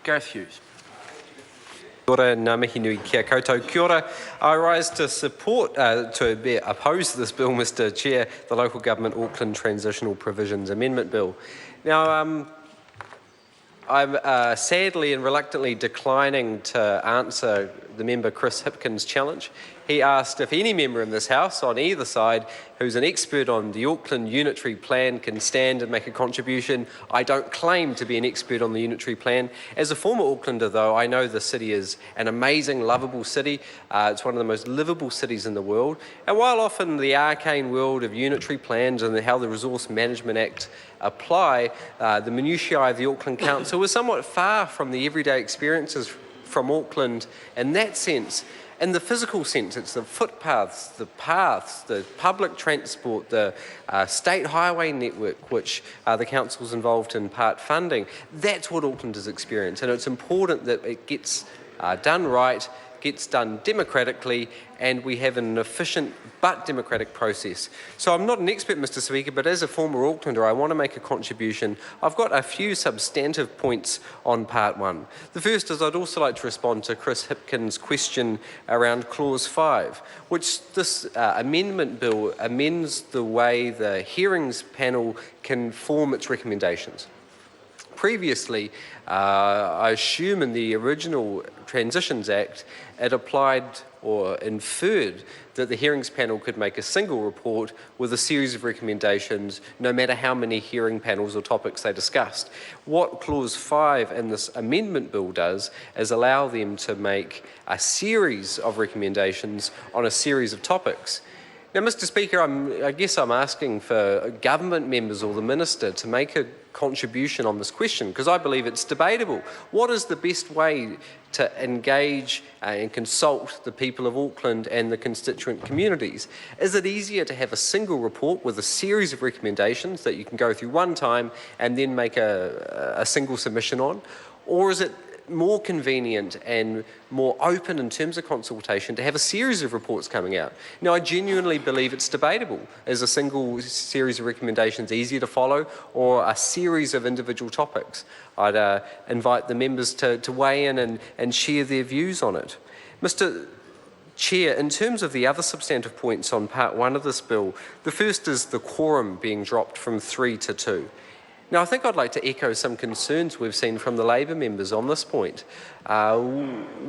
Gareth Hughes. Kia ora, ngā mihi nui kia koutou. Kia ora. I rise to support, oppose this bill, Mr Chair, the Local Government Auckland Transitional Provisions Amendment Bill. Now, I'm sadly and reluctantly declining to answer the member Chris Hipkins' challenge. He asked if any member in this House on either side who's an expert on the Auckland Unitary Plan can stand and make a contribution. I don't claim to be an expert on the Unitary Plan. As a former Aucklander, though, I know the city is an amazing, lovable city. It's one of the most livable cities in the world. And while often the arcane world of unitary plans and how the Resource Management Act apply, the minutiae of the Auckland Council is somewhat far from the everyday experiences from Auckland in that sense. In the physical sense, it's the footpaths, the paths, the public transport, the state highway network, which the council's involved in part funding. That's what Auckland has experienced, and it's important that it gets done right, gets done democratically, and we have an efficient but democratic process. So I'm not an expert, Mr Speaker, but as a former Aucklander, I want to make a contribution. I've got a few substantive points on part one. The first is I'd also like to respond to Chris Hipkins' question around clause 5, which this amendment bill amends the way the hearings panel can form its recommendations. Previously, I assume in the original Transitions Act, it applied or inferred that the hearings panel could make a single report with a series of recommendations, no matter how many hearing panels or topics they discussed. What clause 5 in this amendment bill does is allow them to make a series of recommendations on a series of topics. Now, Mr Speaker, I guess I'm asking for government members or the Minister to make a contribution on this question, because I believe it's debatable. What is the best way to engage and consult the people of Auckland and the constituent communities? Is it easier to have a single report with a series of recommendations that you can go through one time and then make a single submission on? Or is it more convenient and more open in terms of consultation to have a series of reports coming out? Now, I genuinely believe it's debatable. Is a single series of recommendations easier to follow, or a series of individual topics? I'd invite the members to weigh in and share their views on it. Mr Chair, in terms of the other substantive points on part one of this bill, the first is the quorum being dropped from 3 to 2. Now, I think I'd like to echo some concerns we've seen from the Labour members on this point.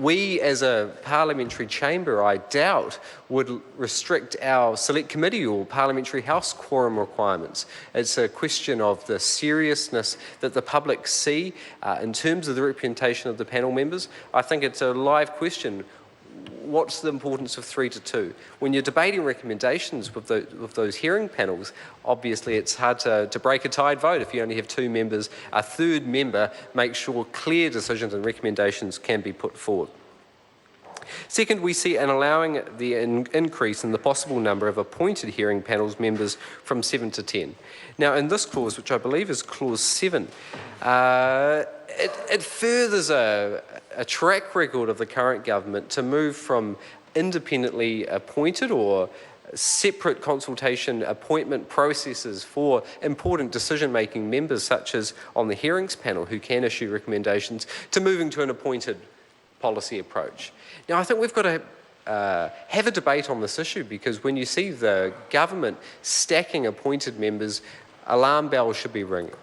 We, as a parliamentary chamber, I doubt, would restrict our select committee or parliamentary house quorum requirements. It's a question of the seriousness that the public see in terms of the representation of the panel members. I think it's a live question. What's the importance of 3 to 2? When you're debating recommendations with those hearing panels, obviously it's hard to break a tied vote if you only have 2 members. A third member makes sure clear decisions and recommendations can be put forward. Second, we see an allowing the increase in the possible number of appointed hearing panels members from 7 to 10. Now, in this clause, which I believe is clause 7, it furthers a track record of the current government to move from independently appointed or separate consultation appointment processes for important decision-making members, such as on the hearings panel who can issue recommendations, to moving to an appointed policy approach. Now, I think we've got to have a debate on this issue, because when you see the government stacking appointed members, alarm bells should be ringing.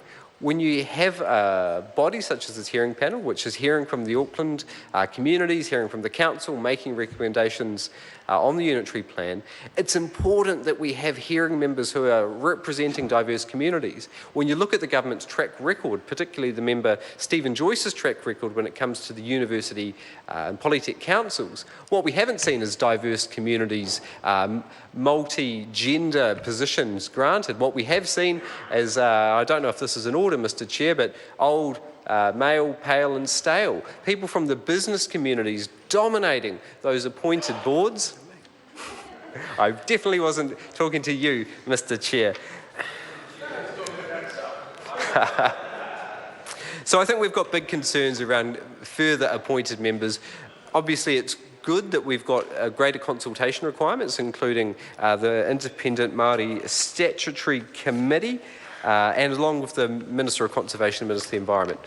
When you have a body such as this hearing panel, which is hearing from the Auckland communities, hearing from the council, making recommendations on the unitary plan, it's important that we have hearing members who are representing diverse communities. When you look at the government's track record, particularly the member Stephen Joyce's track record when it comes to the university and polytech councils, what we haven't seen is diverse communities, multi-gender positions granted. What we have seen is, I don't know if this is in order, Mr Chair, but old, male, pale and stale. People from the business communities dominating those appointed boards. I definitely wasn't talking to you, Mr Chair. So I think we've got big concerns around further appointed members. Obviously, it's good that we've got greater consultation requirements, including the Independent Māori Statutory Committee, and along with the Minister of Conservation and Minister of the Environment.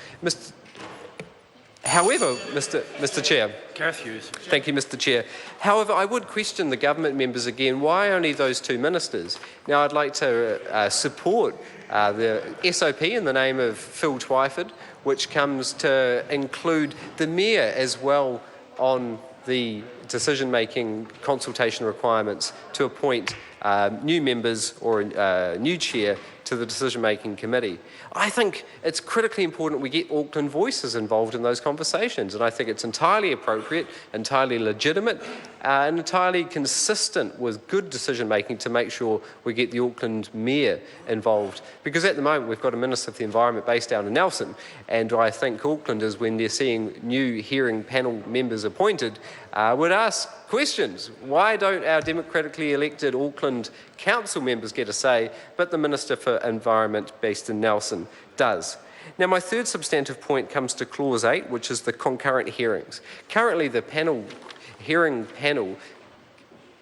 However, Mr. Chair, Gareth Hughes. thank you, Mr. Chair. However, I would question the government members again. Why only those two ministers? Now, I'd like to support the SOP in the name of Phil Twyford, which comes to include the Mayor as well on the decision-making consultation requirements to appoint new members or a new chair to the decision-making committee. I think it's critically important we get Auckland voices involved in those conversations, and I think it's entirely appropriate, entirely legitimate, and entirely consistent with good decision-making to make sure we get the Auckland Mayor involved. Because at the moment we've got a Minister for the Environment based down in Nelson, and I think Aucklanders, when they're seeing new hearing panel members appointed, would ask questions. Why don't our democratically elected Auckland Council members get a say, but the Minister for Environment based in Nelson does? Now, my third substantive point comes to Clause 8, which is the concurrent hearings. Currently, the hearing panel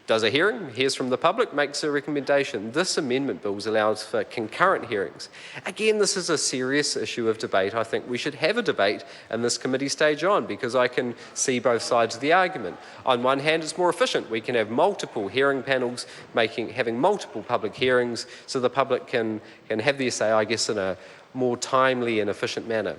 does a hearing, hears from the public, makes a recommendation. This amendment bill allows for concurrent hearings. Again, this is a serious issue of debate. I think we should have a debate in this committee stage on, because I can see both sides of the argument. On one hand, it's more efficient. We can have multiple hearing panels having multiple public hearings, so the public can have their say, I guess, in a more timely and efficient manner.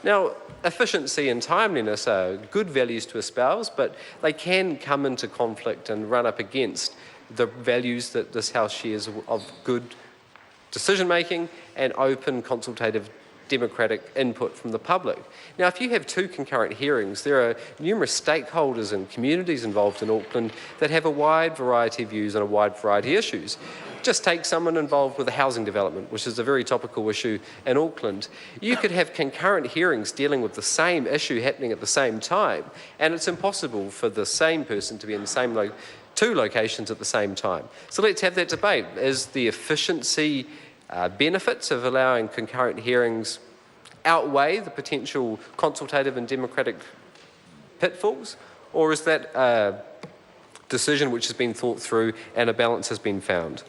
Now, efficiency and timeliness are good values to espouse, but they can come into conflict and run up against the values that this House shares of good decision-making and open, consultative, democratic input from the public. Now, if you have two concurrent hearings, there are numerous stakeholders and communities involved in Auckland that have a wide variety of views on a wide variety of issues. Just take someone involved with a housing development, which is a very topical issue in Auckland. You could have concurrent hearings dealing with the same issue happening at the same time, and it's impossible for the same person to be in the same two locations at the same time. So let's have that debate. Is the efficiency benefits of allowing concurrent hearings outweigh the potential consultative and democratic pitfalls, or is that a decision which has been thought through and a balance has been found?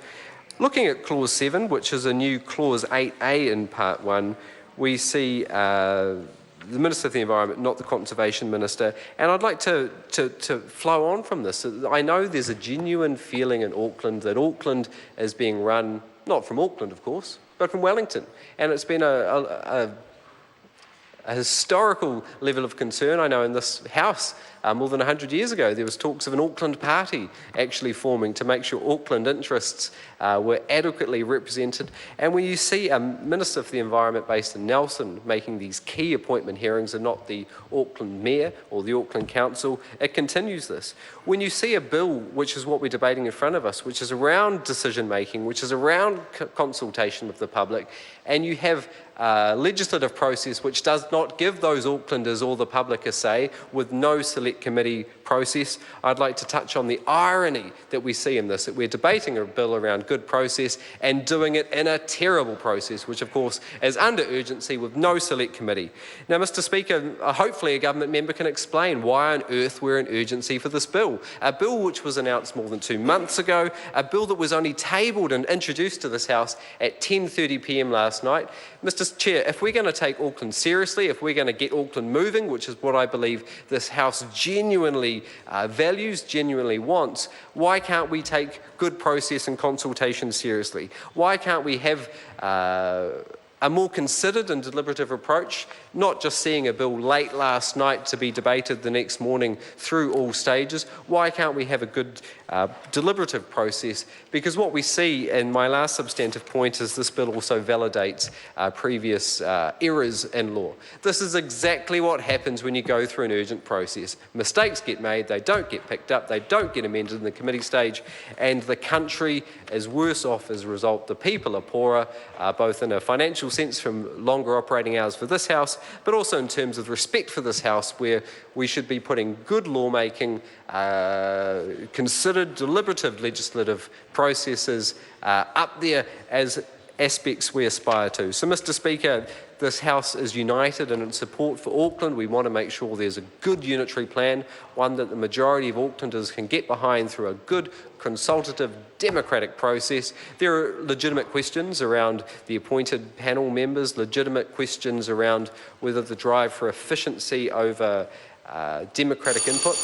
Looking at Clause 7, which is a new Clause 8A in Part 1, we see the Minister of the Environment, not the Conservation Minister, and I'd like to flow on from this. I know there's a genuine feeling in Auckland that Auckland is being run, not from Auckland of course, but from Wellington, and it's been a historical level of concern. I know in this House, more than 100 years ago, there was talks of an Auckland party actually forming to make sure Auckland interests were adequately represented. And when you see a Minister for the Environment based in Nelson making these key appointment hearings and not the Auckland Mayor or the Auckland Council, it continues this. When you see a bill, which is what we're debating in front of us, which is around decision making, which is around consultation with the public, and you have a legislative process which does not give those Aucklanders or the public a say, with no select committee process, I'd like to touch on the irony that we see in this, that we're debating a bill around good process and doing it in a terrible process, which of course is under urgency with no select committee. Now, Mr. Speaker, hopefully a government member can explain why on earth we're in urgency for this bill. A bill which was announced more than 2 months ago, a bill that was only tabled and introduced to this House at 10:30 p.m. last night. Mr. Chair, if we're going to take Auckland seriously, if we're going to get Auckland moving, which is what I believe this House genuinely values, genuinely wants, why can't we take good process and consultation seriously? Why can't we have a more considered and deliberative approach, not just seeing a bill late last night to be debated the next morning through all stages? Why can't we have a good deliberative process? Because what we see, and my last substantive point, is this bill also validates previous errors in law. This is exactly what happens when you go through an urgent process. Mistakes get made, they don't get picked up, they don't get amended in the committee stage, and the country is worse off as a result. The people are poorer, both in a financial sense from longer operating hours for this House, but also in terms of respect for this House, where we should be putting good lawmaking, considered deliberative legislative processes up there as aspects we aspire to. So, Mr. Speaker, this House is united in its support for Auckland. We want to make sure there's a good unitary plan, one that the majority of Aucklanders can get behind through a good, consultative, democratic process. There are legitimate questions around the appointed panel members, legitimate questions around whether the drive for efficiency over democratic input.